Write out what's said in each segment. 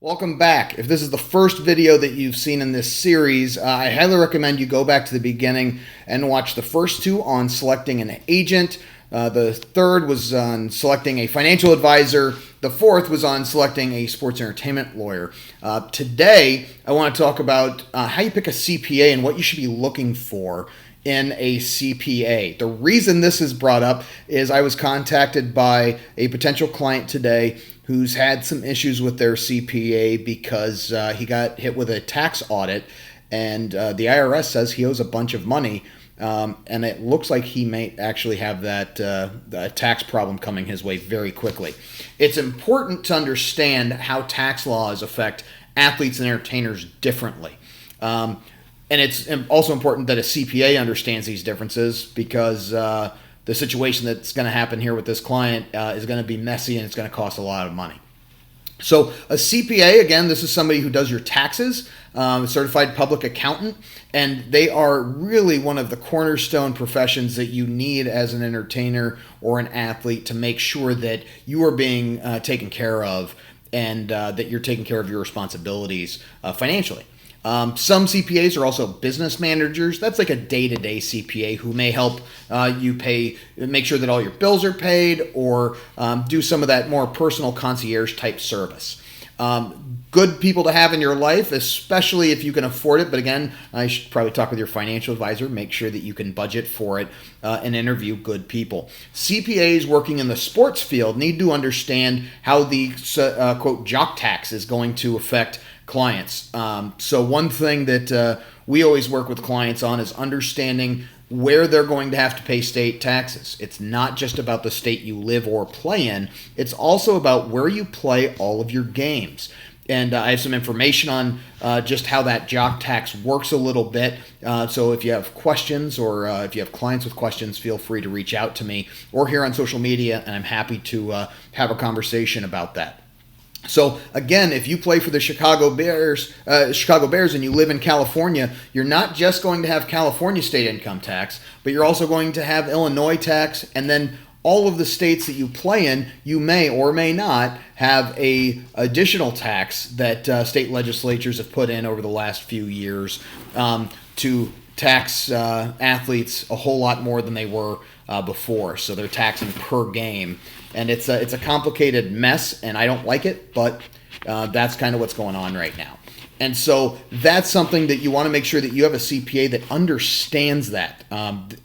Welcome back. If this is the first video that you've seen in this series, I highly recommend you go back to the beginning and watch the first two on selecting an agent. The third was on selecting a financial advisor. The fourth was on selecting a sports entertainment lawyer. Today, I want to talk about how you pick a CPA and what you should be looking for in a CPA. The reason this is brought up is I was contacted by a potential client today who's had some issues with their CPA because he got hit with a tax audit, and the IRS says he owes a bunch of money, and it looks like he may actually have that tax problem coming his way very quickly. It's important to understand how tax laws affect athletes and entertainers differently. And it's also important that a CPA understands these differences because the situation that's going to happen here with this client is going to be messy and it's going to cost a lot of money. So a CPA, again, this is somebody who does your taxes, a certified public accountant, and they are really one of the cornerstone professions that you need as an entertainer or an athlete to make sure that you are being taken care of and that you're taking care of your responsibilities financially. Some CPAs are also business managers. That's like a day-to-day CPA who may help you make sure that all your bills are paid, or do some of that more personal concierge type service. Good people to have in your life, especially if you can afford it. But again, I should probably talk with your financial advisor, make sure that you can budget for it, and interview good people. CPAs working in the sports field need to understand how the quote Jock Tax is going to affect clients. So one thing that we always work with clients on is understanding where they're going to have to pay state taxes. It's not just about the state you live or play in. It's also about where you play all of your games. And I have some information on just how that Jock Tax works a little bit. So if you have questions, or if you have clients with questions, feel free to reach out to me or here on social media, and I'm happy to have a conversation about that. So again, if you play for the Chicago Bears and you live in California, you're not just going to have California state income tax, but you're also going to have Illinois tax, and then all of the states that you play in, you may or may not have a additional tax that state legislatures have put in over the last few years to tax athletes a whole lot more than they were before. So they're taxing per game. And it's a complicated mess, and I don't like it, but that's kind of what's going on right now. And so that's something that you want to make sure that you have a CPA that understands that.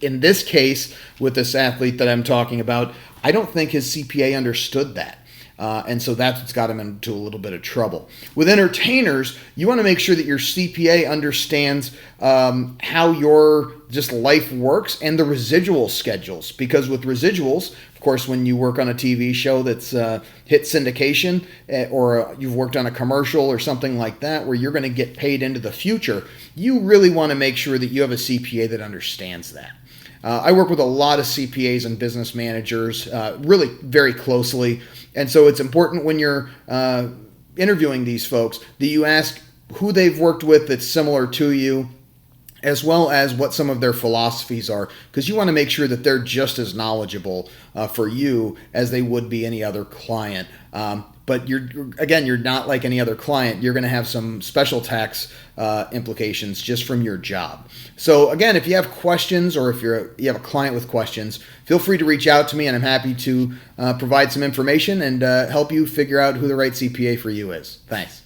In this case, with this athlete that I'm talking about, I don't think his CPA understood that. And so that's what's got him into a little bit of trouble. With entertainers, you want to make sure that your CPA understands how your just life works and the residual schedules. Because with residuals, of course, when you work on a TV show that's hit syndication, or you've worked on a commercial or something like that where you're going to get paid into the future, you really want to make sure that you have a CPA that understands that. I work with a lot of CPAs and business managers really very closely. And so it's important when you're interviewing these folks that you ask who they've worked with that's similar to you, as well as what some of their philosophies are, because you want to make sure that they're just as knowledgeable for you as they would be any other client. But you're not like any other client. You're going to have some special tax implications just from your job. So again, if you have questions, or if you have a client with questions, feel free to reach out to me, and I'm happy to provide some information and help you figure out who the right CPA for you is. Thanks.